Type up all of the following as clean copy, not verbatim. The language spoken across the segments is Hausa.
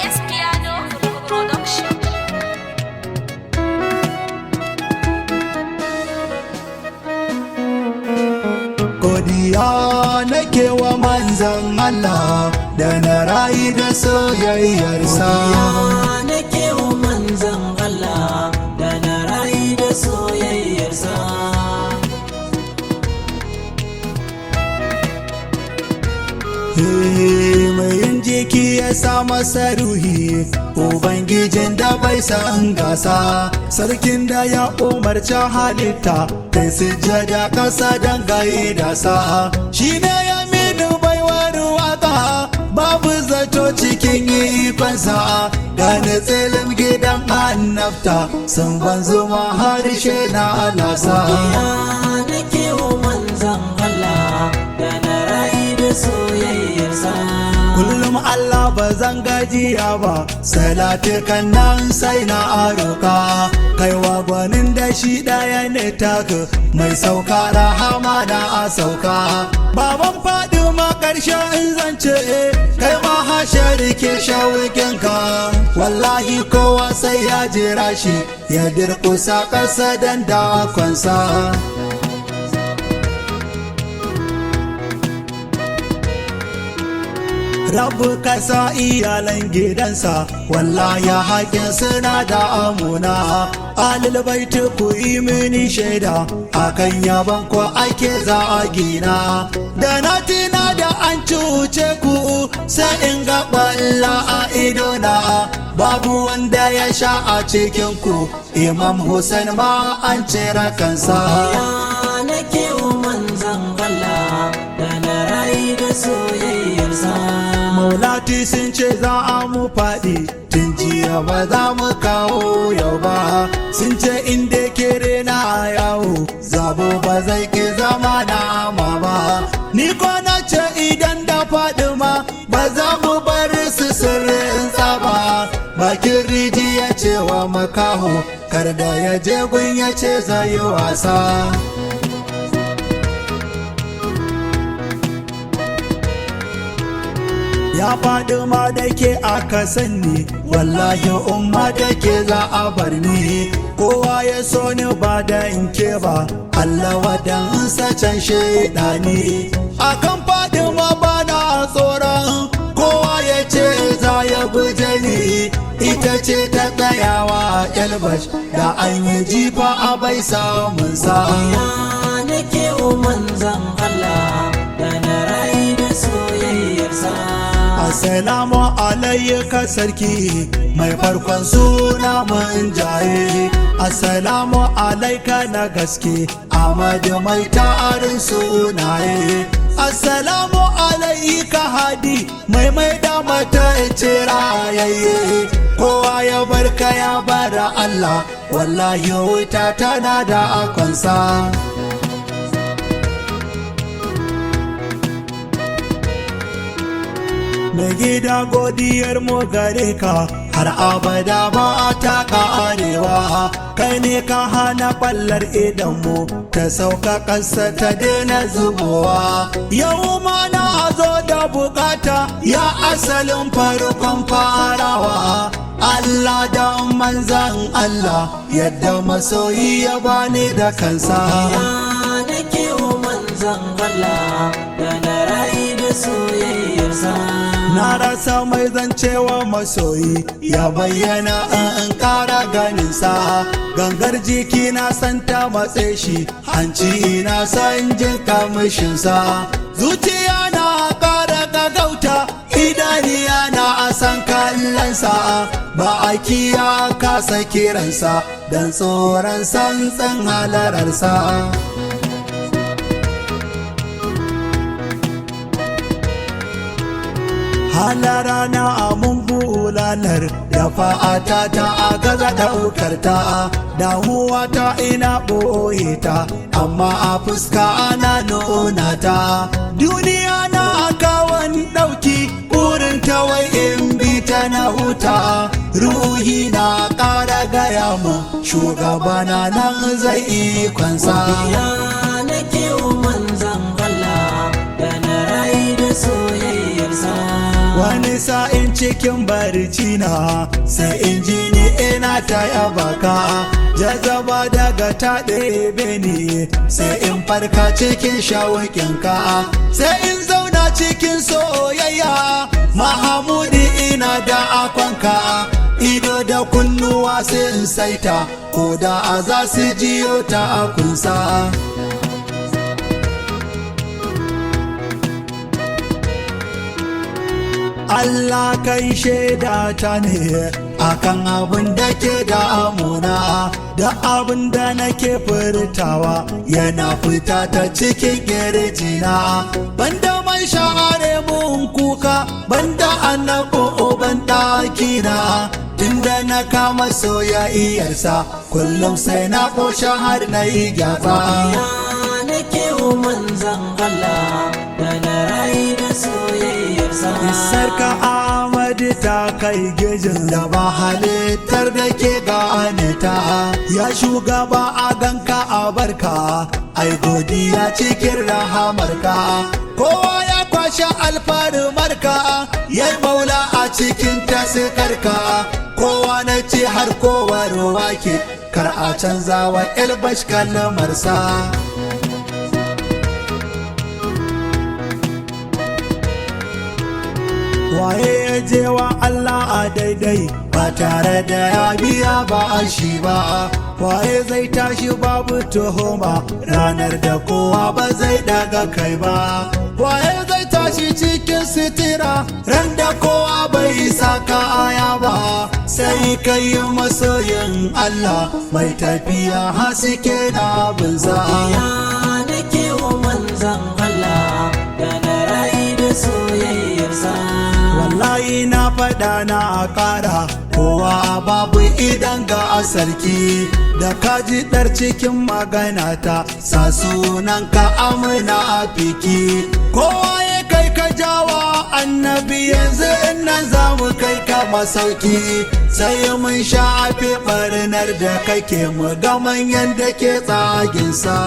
IS Piano Production. Godiya nake wa manzan Allah da na rayu da soyayyarsa. nake wa manzan Allah da na rayu da soyayyarsa. Mai yin jiki ya sa masa ruhi, Ubangijin da bai san gasa, sarkin da ya umarci halitta, kai sujjada kasa don gaida sa. Shi ne ya mini baiwar waka, babu zato cikin ikonsa, gane tsilin gidan annabta, sun ban zuma harshe na alasa. nake wa manzan Allah da na rayu da soyayyarsa. Kullum Allah ba zan gajiya ba, salati kan nan sai na aroka, kaiwa gwanin da shi ɗaya ne taka, mai sauka rahama na a sauka. Baban Fadima ƙarshen zance, kai ma hashari ke shawikinka, wallahi kowa sai ya jira shi, ya dirƙusa ƙasa dan dakonsa. Rabu kasa iyalan gidansa, wallahi haƙin suna da amuna. Alil baiti ku yi mini shaida, akan yaban ku ake za a gina. Da na tina da an cuce ku, sai in ga ɓalla a idona. Babu wanda ya sha a cikin ku, Imam Hussein ma an cire kansa. nake wa manzan Allah da na rayu da soyayyarsa. Maulati sun ce za a mu faɗi, tun jiya ba za mu kawo yau ba. Sun ce inda kere na yawo, zabo ba zai ke zama na ama ba. Ni kwana ce idan da faɗi ma, ba za mu bar su sirrin tsaba. Bakin riji ya ce wa makaho, kar da ya je gun ya ce zai yi wasa. Ya faɗi ma da ke aka sanni, wallahi umma da ke za a bar ni. Kowa ya so ni ba da in ke ba, Allah wadan sacen shaidani. Akan faɗi ma ba na tsoron, kowa ya ce za ya guje ni. Ita ce ta tsayawa Elbash, da an yi jifa a bai samun sa. nake wa manzan Allah da na rayu da soyayyarsa. Assalamu alayyaka sarki, mai farkon suna mun jaye. Assalamu alaika na gaske, Ahmadu mai tarin sunaye. Assalamu alaika hadi, mai da mata cirayayye. Kowa ya barka ya bara Allah, wallahi wuta tana da akonsa. Mai gida godiyar mu gare ka, har abada ba ta karewa. Kai ne ka hana ballar idanmu, ta sauka ƙasa ta daina zubowa. Yau ma na zo da bukata, ya asalin farkon farawa. Allah da manzan Allah, yadda masoyi ya bani da kansa. nake wa manzan Allah da na rayu da soyayyarsa. Na rasa mai zancewa masoyi, ya bayyana in ƙara ganinsa. Gangar jiki na san ta matse shi, hanci na san jin kamishinsa. Zuciya na ƙara gagauta, idaniya na a san kallonsa. Ba a kiya kasa kiransa, don tsoron santsan halararsa. Halara na amun bulalar, da fa'ata ta a gaza daukar ta. Damuwa ta ina ɓoye ta, amma a fuska ana nuna ta. Duniya na kawan ɗauki, burin ta wai in bi ta na huta. Ruhi na ƙara gaya mu, shugabana nan zai ikonsa. Ya nake wa manzan Allah da na rayu da soyayyarsa. Wani sa'in cikin barci na sai in ji ni ina ta yaba ka, jazaba daga ta ɗebe ni sai in farka cikin shawakin ka, sai in zauna cikin soyayya Mahamudi ina da akonka, ido da kunnuwa sai in saita ko da a za su jiyo ta akunsa. Allah kai shaida ta ne akan abin da ke damuna, da abin da nake furtawa yana fita ta cikin kirjina. Banda mai share mun kuka, banda annabi uban ɗakina, tunda na kama soyayyarsa kullum sai na ƙosha har na yi gyafa. Ya nake wa manzan Allah da na rayu da soyayyarsa. Sarka Ahmadu ta kai gejin da ba halittar da ke gane ta, ya shugaba a ganka a barka, ai godiya cikin rahamarka, kowa ya kwashe alfarmarka, yai maula a cikin tasikarka, kowa na ce har kowar wake, kar a canza wa ilbash kalmarsa. Waye ya je wa Allah a daidai ba tare da ya biya ba shi ba, waye zai tashi babu tuhuma ranar da kowa ba zai daga kai ba, waye zai tashi cikin sitira ran da kowa bai saka aya ba, sai kai masoyin Allah mai tafiya haske na binsa. Ya nake wa manzan Allah da na rayu da soyayyarsa. Wallahi na faɗa na ƙara, kowa babu idan ga sarki, da kaji ɗar cikin magana ta sa sunan ka amina a fiki, kowa ya kai ka jawa annabi yanzu nan za mu kai ka masauki, sai mun shafe ɓarnar da kake mu ga manyan da ke tsaginsa.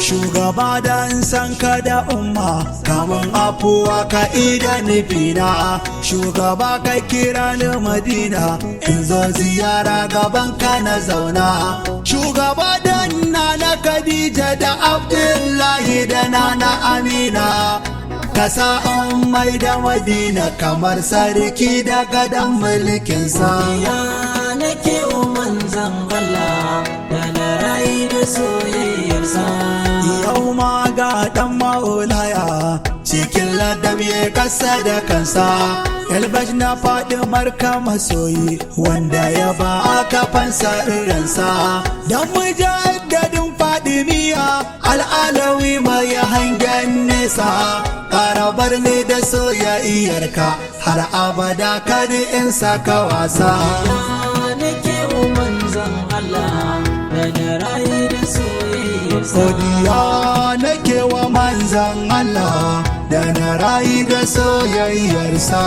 Shugaba dan san ka da umma kamun afuwa ka ida nufina, shugaba ka kira ni Madina in zo ziyara gaban ka na zauna, shugaba dan na Khadija da Abdullahi da nana Amina, kasa mai da Madina kamar sarki da gadon mulkinsa. Ya nake wa manzan Allah da na rayu da soyayyarsa. Yau ma ga ɗan maulaya cikin ladabi ya kasa da kansa, Elbash na faɗi marka masoyi wanda ya ba aka fansa irinsa, don mujaddadin Fadimiya al'alawi mai hangen nesa, karabar ne da soyayyarka har abada kar in saka wasa. Ya nake wa manzan Allah da na rayu da soyayyarsa. Godiya nake wa manzan Allah da na rayu da soyayyarsa.